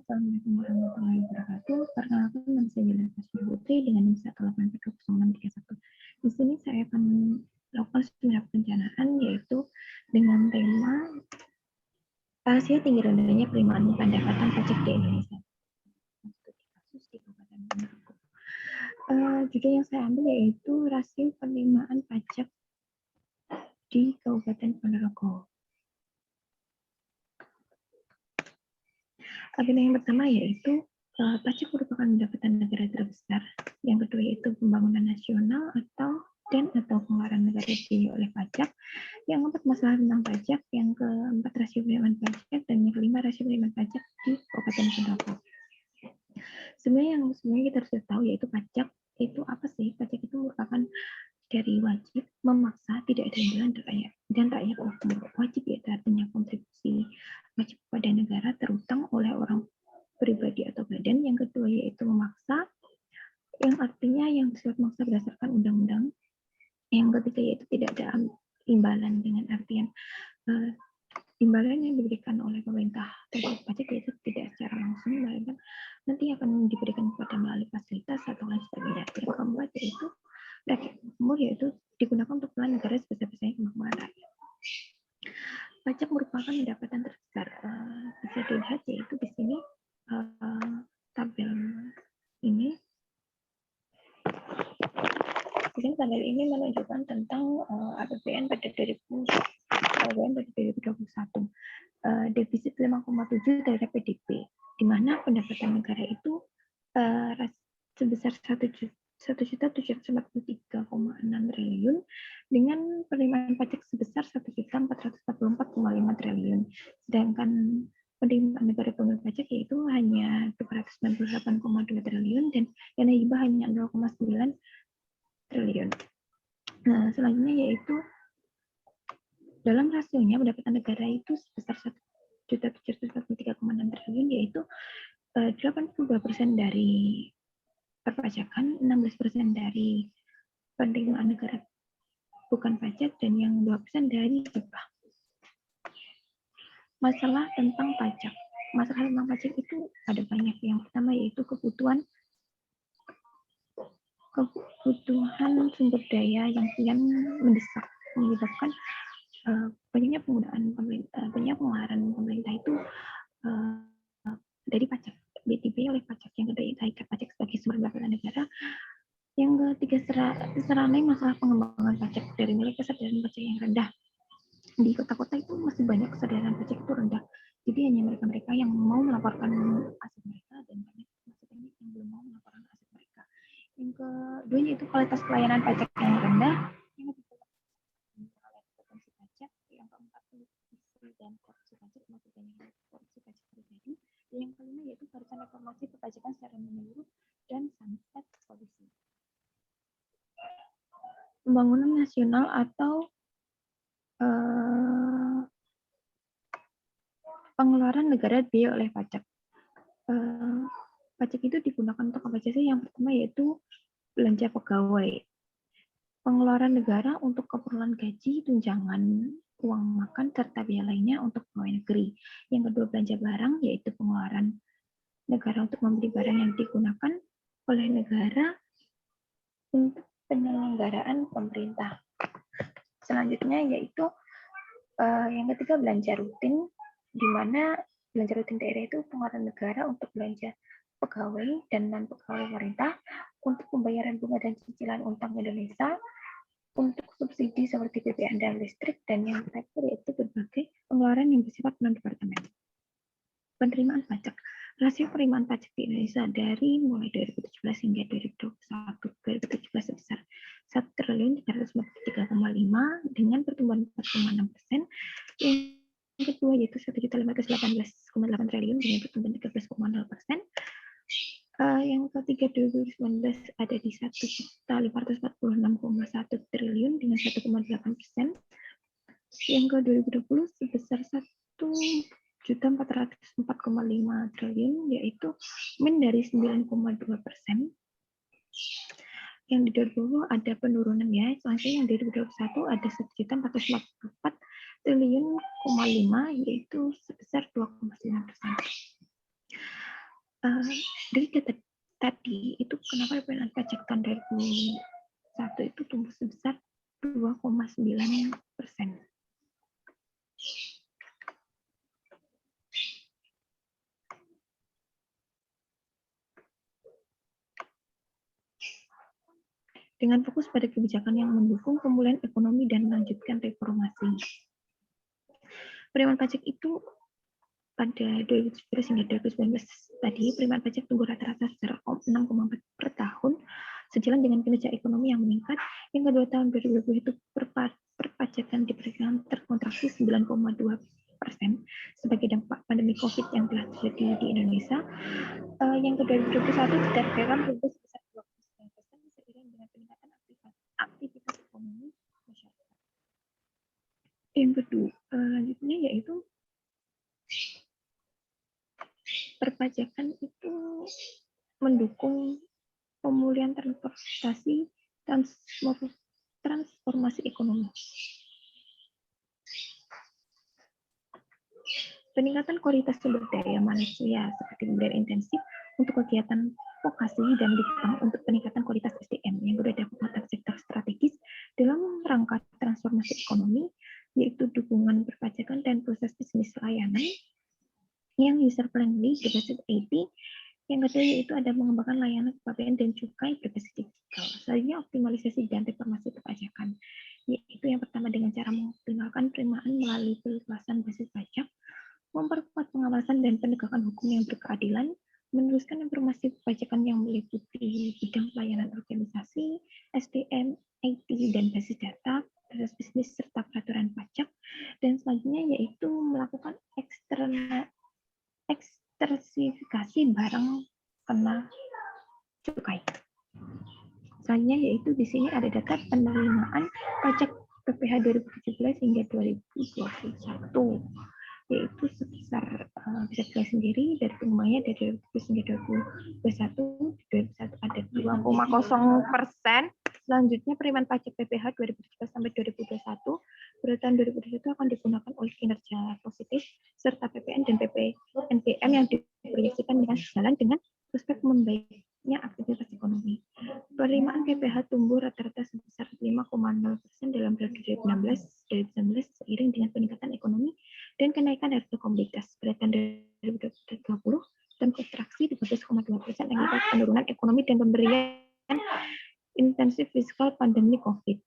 Assalamualaikum warahmatullahi wabarakatuh. Perkenalkan, nama saya Yelena Kasmi Putri dengan NIM 1830631. Di sini saya akan melakukan seminar perencanaan, yaitu dengan tema rasio tinggi rendahnya penerimaan pendapatan pajak di Indonesia. Kasus di Kabupaten Ponorogo. Judul yang saya ambil yaitu rasio penerimaan pajak di Kabupaten Ponorogo. Agenda yang pertama yaitu pajak merupakan pendapatan negara terbesar. Yang kedua yaitu pembangunan nasional atau pengeluaran negara dibiayai oleh pajak. Yang keempat masalah tentang pajak. Yang keempat rasio penerimaan pajak, dan yang kelima rasio penerimaan pajak di Kabupaten Ponorogo. Sebenarnya kita harus tahu yaitu pajak itu apa sih? Pajak itu merupakan dari wajib, memaksa, tidak ada imbalan dan rakyat wajib, yaitu artinya kontribusi wajib kepada negara terutang oleh orang pribadi atau badan. Yang kedua yaitu memaksa, yang artinya yang bersifat maksa berdasarkan undang-undang. Yang ketiga yaitu tidak ada imbalan, dengan artian imbalan yang diberikan oleh pemerintah terhadap pajak yaitu tidak secara langsung, melainkan nanti akan diberikan kepada melalui fasilitas atau lain sebagainya. Yang keempat yaitu rakyat makmur, yaitu digunakan untuk peran negara sebesar-besarnya kemakmuran rakyat. Pajak merupakan pendapatan terbesar. Bisa dilihat yaitu di sini tabel ini. Jadi tabel ini menunjukkan tentang APBN pada 2021. Defisit 5,7 terhadap PDB, di mana pendapatan negara itu sebesar 1.743,6 triliun dengan penerimaan pajak sebesar 1.444,5 triliun. Sedangkan penerimaan negara penggunaan pajak yaitu hanya 298,2 triliun dan dana hibah hanya 0,9 triliun. Nah, selanjutnya yaitu dalam rasionya pendapatan negara itu sebesar 1.743,6 triliun, yaitu 82% dari perpajakan, 16% dari penerimaan negara bukan pajak, dan yang 2% dari hibah. Masalah tentang pajak. Masalah tentang pajak itu ada banyak. Yang pertama yaitu kebutuhan sumber daya yang kian mendesak, menyebabkan banyaknya penggunaan pengeluaran pemerintah itu dari pajak, dibiayai oleh pajak. Yang kedua yaitu pajak sebagai sumber pendapatan negara. Yang ketiga seranai masalah pengembangan pajak, dari mulai kesadaran pajak yang rendah. Di kota-kota itu masih banyak kesadaran pajak itu rendah. Jadi hanya mereka yang mau melaporkan aset mereka, dan banyak yang belum mau melaporkan aset mereka. Yang kedua yaitu kualitas pelayanan pajak yang rendah. Yang ketiga potensi pajak. Yang keempat korupsi dan korupsi pajak, masih banyak korupsi pajak terjadi. Dan yang kelima yaitu barisan reformasi perpajakan secara menyeluruh dan sunset polisi. Pembangunan nasional atau pengeluaran negara dibiayai oleh pajak. Pajak itu digunakan untuk apa saja? Yang pertama yaitu belanja pegawai, pengeluaran negara untuk keperluan gaji, tunjangan, uang makan, serta biaya lainnya untuk pegawai negeri. Yang kedua belanja barang, yaitu pengeluaran negara untuk membeli barang yang digunakan oleh negara untuk penyelenggaraan pemerintah. Selanjutnya yaitu yang ketiga belanja rutin, di mana belanja rutin daerah itu pengeluaran negara untuk belanja pegawai dan non-pegawai pemerintah, untuk pembayaran bunga dan cicilan utang Indonesia, untuk subsidi seperti BBM dan listrik, dan yang terakhir yaitu berbagai pengeluaran yang bersifat non-departemen. Penerimaan pajak. Rasio penerimaan pajak di Indonesia dari mulai 2017 hingga 2017 sebesar 1.343,5 dengan pertumbuhan 4,6%. Yang kedua yaitu 1.518,8 triliun dengan pertumbuhan 13,0%. Yang ketiga 2019 ada di 1.546,1 triliun dengan 1,8%. Yang ke 2020 sebesar 1.404,5 triliun, yaitu min dari 9,2%. yang di 2020 ada penurunan ya. Selanjutnya yang di 2021 ada 1.444 triliun, yaitu sebesar 2,9%. Dari data tadi itu kenapa peminat pajak tahun 2001 itu tumbuh sebesar 2,9%. Dengan fokus pada kebijakan yang mendukung pemulihan ekonomi dan melanjutkan reformasi. Penerimaan pajak itu pada 2017 hingga 2019 tadi, penerimaan pajak tumbuh rata-rata secara 6,4 per tahun, sejalan dengan kinerja ekonomi yang meningkat. Yang kedua tahun 2020 itu perpajakan diperkirakan terkontraksi 9,2% sebagai dampak pandemi COVID yang telah terjadi di Indonesia. Yang kedua 2021 ditargetkan tumbuh sebesar 2,9% seiring dengan peningkatan aktivitas ekonomi masyarakat. Yang kedua lanjutnya yaitu perpajakan itu mendukung pemulihan transportasi, transformasi ekonomi. Peningkatan kualitas sumber daya manusia seperti pemberdayaan intensif untuk kegiatan vokasi dan ditambah untuk peningkatan kualitas SDM yang berada pada sektor strategis dalam rangka transformasi ekonomi, yaitu dukungan perpajakan dan proses bisnis layanan yang user friendly berbasis IT. Yang kedua yaitu ada mengembangkan layanan kepabeanan dan cukai berbasis digital. Selanjutnya optimalisasi dan reformasi perpajakan, yaitu yang pertama dengan cara mengoptimalkan penerimaan melalui peluasan basis pajak, memperkuat pengawasan dan penegakan hukum yang berkeadilan, meneruskan informasi perpajakan yang meliputi bidang pelayanan organisasi, SDM, IT, dan basis data, proses bisnis, serta peraturan pajak. Dan selanjutnya yaitu melakukan ekstersifikasi barang kena cukai. Selanjutnya yaitu di sini ada data penerimaan pajak PPh 2017 hingga 2021. Yaitu sebesar bisa dilihat sendiri dari pengembangnya dari 2017 hingga 2021, 2021 ada 2,0%. Selanjutnya penerimaan pajak PPh 2017 sampai 2021 pada tahun 2021 akan digunakan oleh kinerja positif serta PPN dan PPNBM yang diproyeksikan dengan sejalan dengan prospek membaiknya aktivitas ekonomi. Penerimaan PPh tumbuh rata-rata sebesar 5,0% dalam periode 2016-2019 seiring dengan peningkatan ekonomi dan kenaikan harga komoditas pada tahun 2020 dan kontraksi 13,2% akibat penurunan ekonomi dan pemberian intensif fiskal pandemi COVID.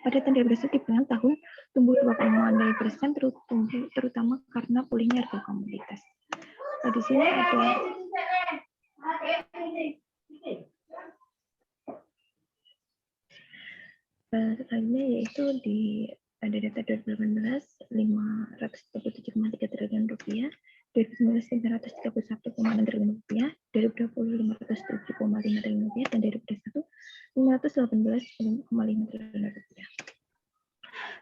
Pada tahun 2021 dibilang tahun tumbuh 2,9% terutama karena pulihnya harga komoditas. Nah, di sini ada selanjutnya yaitu ada data 2018 537,3 triliun rupiah, 2019 531,6 triliun rupiah, 2020 507,5 triliun rupiah, dan 2021 518,5 triliun rupiah.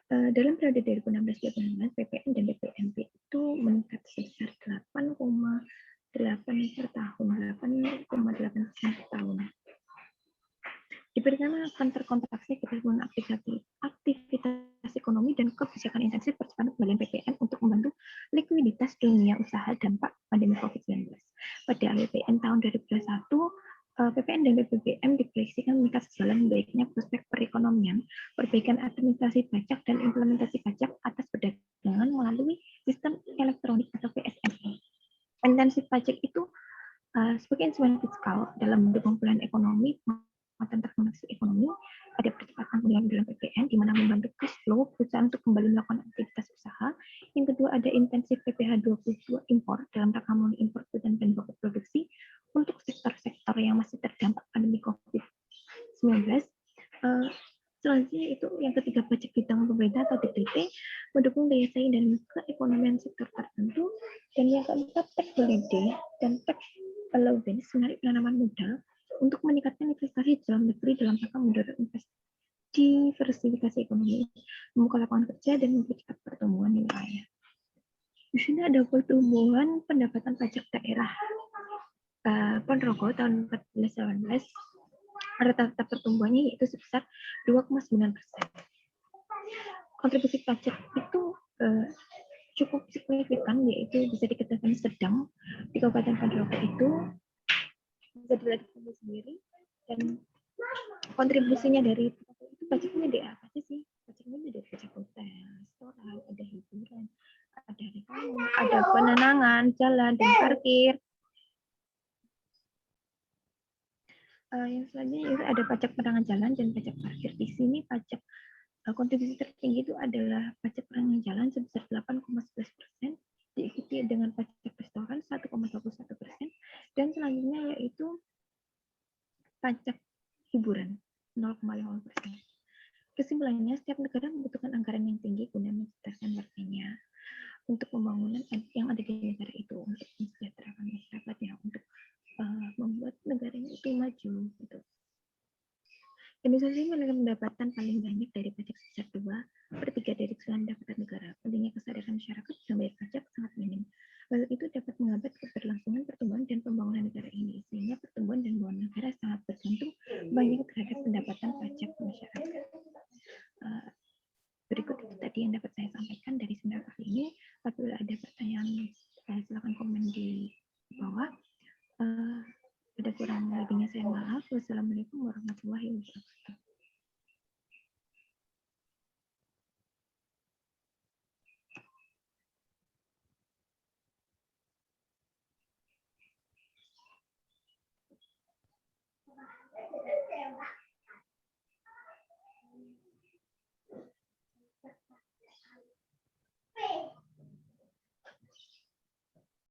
Dalam periode 2016-2019 PPN dan PPNB itu meningkat sebesar 8,8% per tahun, 8,8% per tahun. Diperkirakan akan terkontraksi kebutuhan aktivitas ekonomi dan kebijakan intensif percepatan kembalian PPN untuk membantu likuiditas dunia usaha dampak pandemi COVID-19. Pada APBN tahun 2021, PPN dan PPBM diproyeksikan meningkat sejalan baiknya prospek perekonomian, perbaikan administrasi pajak, dan implementasi pajak atas perdagangan melalui sistem elektronik atau PSME. Intensif pajak itu sebagai instrumen fiskal dalam mendukung pemulihan ekonomi, dan transformasi ekonomi, ada percepatan pemulihan dalam PPN, di mana membantu cash flow perusahaan untuk kembali melakukan aktivitas usaha. Yang kedua, ada intensif PPh 22 impor dalam rangka memenuhi impor dan pokok produksi untuk sektor-sektor yang masih terdampak pandemi COVID-19. Selanjutnya itu yang ketiga, pajak bidang pemerintah atau DPT mendukung daya saing dan keekonomian sektor tertentu. Dan yang keempat, tax holiday dan tax allowance menarik penanaman modal untuk meningkatkan investasi dalam negeri dalam rangka mendorong diversifikasi ekonomi, membuka lapangan kerja, dan mempercepat pertumbuhan wilayah. Di sini ada pertumbuhan pendapatan pajak daerah Ponorogo tahun 14-18, rata-rata pertumbuhannya yaitu sebesar 2,9%. Kontribusi pajak itu cukup signifikan, yaitu bisa dikatakan sedang di Kabupaten Ponorogo itu bisa dilihat sendiri, dan kontribusinya dari itu pajaknya dari apa sih? Pajaknya dari pajak hotel, restoran, ada hiburan, ada reklame, ada penenangan, jalan, dan parkir. Yang selanjutnya itu ada pajak penerangan jalan dan pajak parkir. Di sini pajak kontribusi tertinggi itu adalah pajak penerangan jalan sebesar 8,11%, diikuti dengan pajak restoran 1,21%, dan selanjutnya yaitu pajak hiburan 0,5%. Kesimpulannya, setiap negara membutuhkan anggaran yang tinggi guna mencerdaskan warganya untuk pembangunan yang ada di negara itu, untuk mensejahterakan masyarakatnya, untuk membuat negaranya itu maju. Gitu. Indonesia menerima pendapatan paling banyak dari pajak sebesar 2/3 dari keseluruhan pendapatan negara. Pentingnya kesadaran masyarakat dalam membayar pajak sangat minim. Hal itu dapat menghambat keberlangsungan pertumbuhan dan pembangunan negara ini, sehingga pertumbuhan dan pembangunan negara sangat bergantung banyak terhadap pendapatan pajak masyarakat. Berikut itu tadi yang dapat saya sampaikan dari seminar kali ini. Apabila ada pertanyaan, silakan komen di bawah. Ada kurang lebihnya saya maaf. Wassalamualaikum warahmatullahi wabarakatuh.